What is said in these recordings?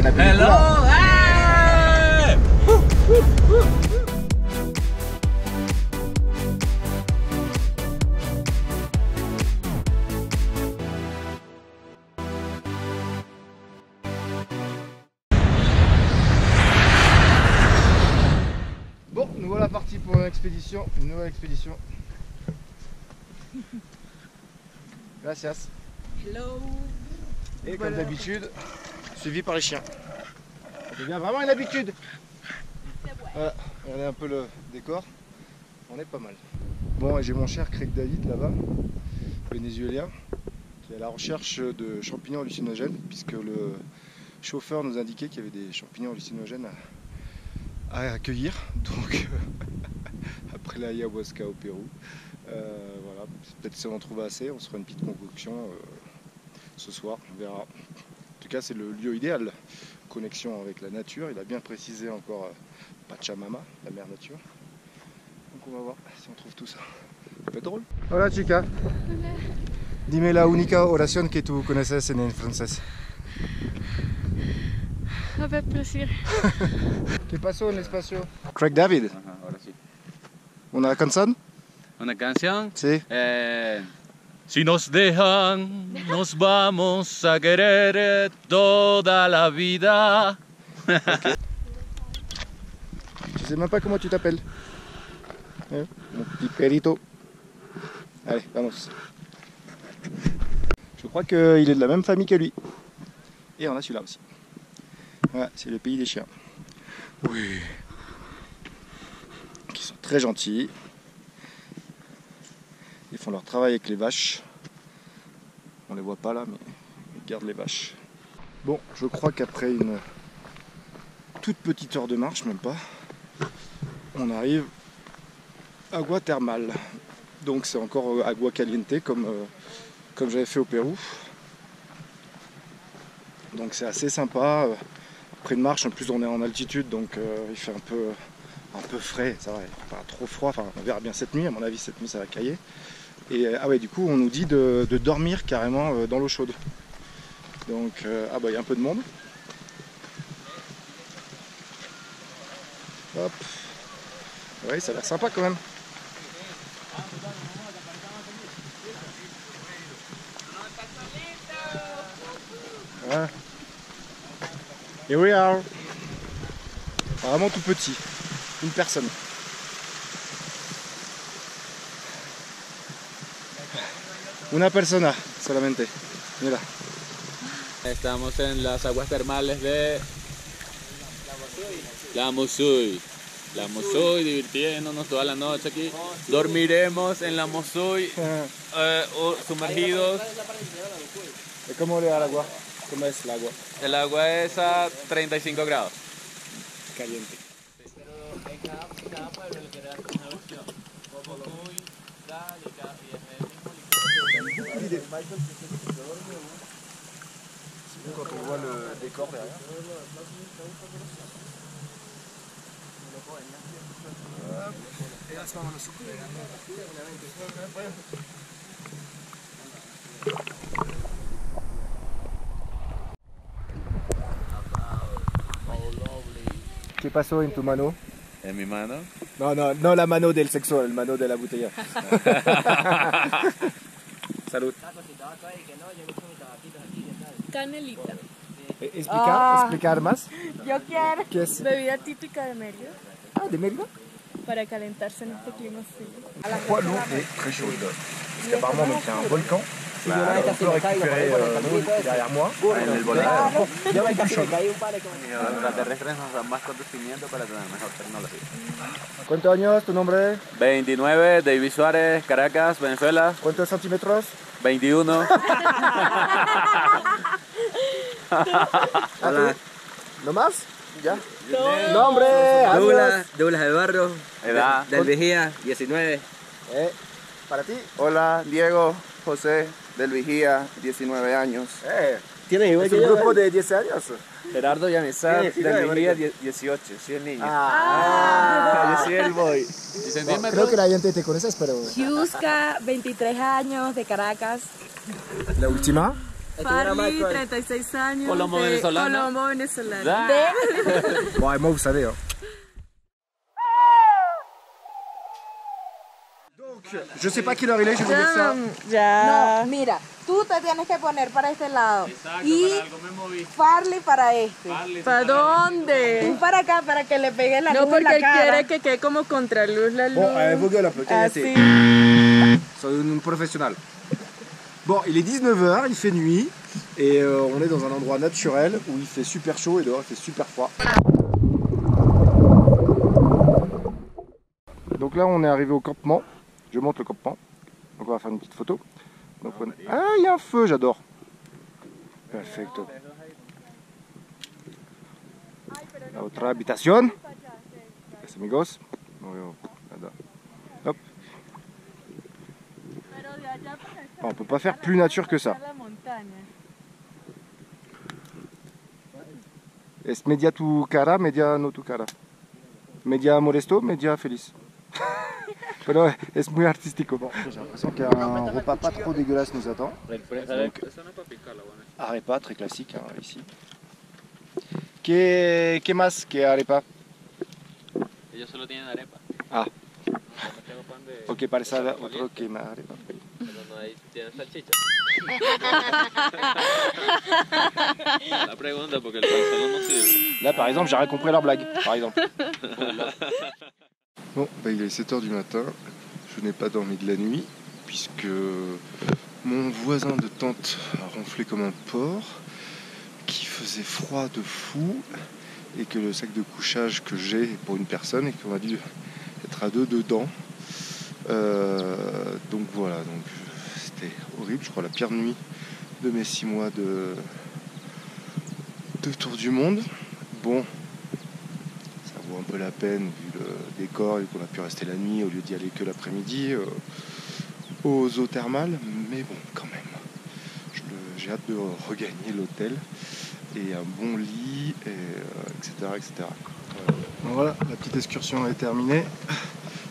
la película. Hello, hey! Bon, nous voilà partis pour une expédition, une nouvelle expédition. Gracias. Hello. Et comme d'habitude, suivi par les chiens. Ça devient vraiment une habitude. Voilà, regardez un peu le décor. On est pas mal. Bon, et j'ai mon cher Craig David là-bas, vénézuélien, qui est à la recherche de champignons hallucinogènes, puisque le chauffeur nous indiquait qu'il y avait des champignons hallucinogènes à accueillir. Donc, après l'ayahuasca au Pérou, voilà, peut-être si on en trouve assez, on se fera une petite concoction ce soir, on verra. En tout cas, c'est le lieu idéal. Connexion avec la nature, il a bien précisé encore Pachamama, la mère nature. Donc on va voir si on trouve tout ça. Ça peut être drôle. Hola chica. Hola. Dime la única oración que tú conoces en francés. A ver, placer. ¿Qué pasó en el espacio? Craig David. Ajá, ahora sí. ¿Una canción? ¿Una canción? Sí. Si nos dejan, nos vamos a querer toda la vida. Je sais même pas comment tu t'appelles. Mon petit perito. Allez, vamos. Je crois qu'il est de la même famille que lui. Et on a celui-là aussi. Voilà, c'est le pays des chiens. Oui. Qui sont très gentils. Ils font leur travail avec les vaches. On les voit pas là, mais ils gardent les vaches. Bon, je crois qu'après une toute petite heure de marche, même pas, on arrive à Agua Thermal. Donc c'est encore agua caliente comme j'avais fait au Pérou. Donc c'est assez sympa. Après une marche, en plus on est en altitude, donc il fait un peu frais, ça va, il fait pas trop froid. Enfin, on verra bien cette nuit, à mon avis cette nuit ça va cailler. Et ah ouais, du coup on nous dit de dormir carrément dans l'eau chaude. Donc ah bah il y a un peu de monde. Hop. Ouais, ça a l'air sympa quand même. Ouais. Here we are. Vraiment tout petit. Une personne. Una persona solamente. Mira. Estamos en las aguas termales de La Mosuy. La Mosuy, divirtiéndonos toda la noche aquí. Dormiremos en la Mosuy, sumergidos. ¿Cómo le da el agua? ¿Cómo es el agua? El agua es a 35 grados. Caliente. C'est bon quand on voit le décor derrière. ¿Qué pasó en tu mano? En mi mano. No la mano del sexo, el mano de la botella. Salud. Canelita. Explicar más. Yo quiero. ¿Qué es? Bebida típica de Mérida Ah, de Mérida? para calentarse en este clima frío. Pourquoi l'eau est très chaude? Parce qu'apparemment donc, il y a un volcan. On peut récupérer l'eau derrière moi. En el volcán. Bien plus chaude. Los extraterrestres nos dan más conocimiento para tener mejor tecnología. ¿Cuántos años? ¿Tu nombre? 29, David Suárez, Caracas, Venezuela. ¿Cuántos centímetros? 21. Hola. ¿No más? ¿Ya? Nombre, Douglas Eduardo, Edad. del Vigía, 19. Para ti. Hola, Diego José del Vigía, 19 años. ¿Tienes igual ¿Es que un yo? grupo de 10 años? Gerardo Yamizar Sí, del sí, Vigía, sí. 18, soy el niño. Ah. Yo soy el boy. Creo que la gente te conoces, pero... Yuska, 23 años, de Caracas. La última. Farley, 36 años. Colombo venezolano. Colombo venezolano. Ah. Bon, et moi, vous savez. Hein. Donc, je sais pas quelle heure il est, je vais vous dire ça. No, mira, tú te tienes que poner para este lado y Farley para este. ¿Para dónde? Tú para acá para que le pegue la No, luz en porque la él cara. quiere que quede como contraluz la luz. Bon, vos gueules un peu, Así. Soy un professionnel. Bon, il est 19h, il fait nuit, et on est dans un endroit naturel où il fait super chaud et dehors il fait super froid. Donc là on est arrivé au campement, je monte le campement, donc on va faire une petite photo. Donc on... Ah, il y a un feu, j'adore. Perfecto. La otra habitación. Les amigos. Hop. On peut pas faire plus nature que ça. Es media tu cara, media no tu cara. Media molesto, media feliz. Pero es muy artístico. Bon, j'ai l'impression qu'un repas pas trop dégueulasse nous attend. Donc, arepa, très classique hein, ici. ¿Qué más que arepa? Ellos solo tienen arepa. Ah. No tengo pan de... Ok, parece otro que más arepa. Pero no hay, tienen salchicha. La pregunta porque el pan solo no sirve. Là par exemple, j'ai rien compris à leur blague. Par exemple. Bon, bah, il est 7h du matin. Je n'ai pas dormi de la nuit puisque mon voisin de tente a ronflé comme un porc, qu'il faisait froid de fou et que le sac de couchage que j'ai est pour une personne et qu'on a dû être à deux dedans. Donc voilà, donc c'était horrible, je crois la pire nuit de mes 6 mois de tour du monde. Bon, ça vaut un peu la peine vu le décor et qu'on a pu rester la nuit au lieu d'y aller que l'après-midi aux eaux thermales, mais bon quand même, j'ai hâte de regagner l'hôtel et un bon lit, etc. etc. Voilà, la petite excursion est terminée.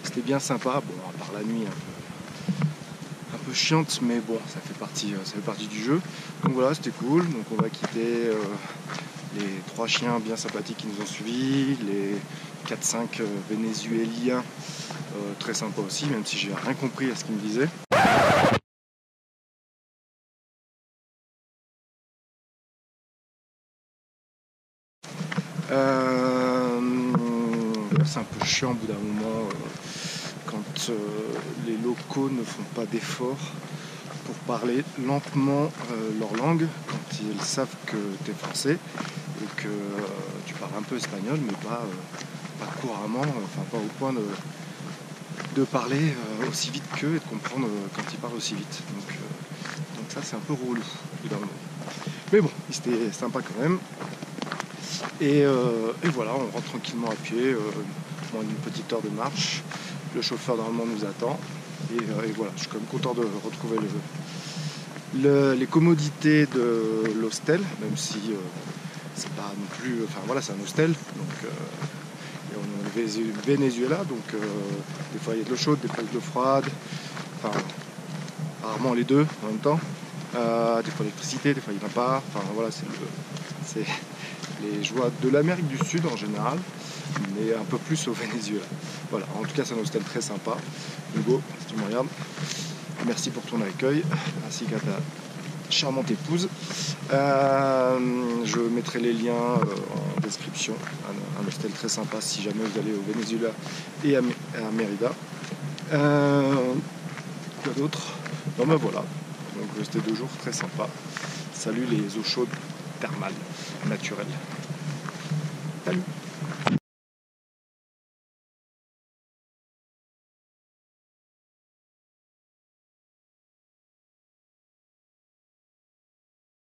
C'était bien sympa, bon à part la nuit un peu chiante, mais bon ça fait partie du jeu. Donc voilà, c'était cool. Donc on va quitter les 3 chiens bien sympathiques qui nous ont suivis, les 4-5 vénézuéliens très sympas aussi, même si j'ai rien compris à ce qu'ils me disaient. C'est un peu chiant au bout d'un moment quand les locaux ne font pas d'efforts pour parler lentement leur langue quand ils savent que tu es français et que tu parles un peu espagnol mais pas couramment, enfin pas au point de parler aussi vite qu'eux et de comprendre quand ils parlent aussi vite. Donc ça c'est un peu relou au bout d'un moment. Mais bon, c'était sympa quand même. Et voilà, on rentre tranquillement à pied, moins d'une petite heure de marche. Le chauffeur normalement nous attend. Et voilà, je suis quand même content de retrouver les commodités de l'hostel, même si c'est pas non plus. Enfin voilà, c'est un hostel. Donc, et on est au Venezuela, donc des fois il y a de l'eau chaude, des fois il y a de l'eau froide. Enfin, rarement les deux en même temps. Des fois l'électricité, des fois il n'y en a pas. Enfin voilà, c'est les joies de l'Amérique du Sud en général, mais un peu plus au Venezuela. Voilà, en tout cas c'est un hostel très sympa. Hugo, si tu me regardes, merci pour ton accueil, ainsi qu'à ta charmante épouse. Je mettrai les liens en description. Un hostel très sympa si jamais vous allez au Venezuela et à Mérida. Quoi d'autre? Non ben voilà, donc c'était 2 jours très sympas. Salut les eaux chaudes thermales, naturelles. Salut.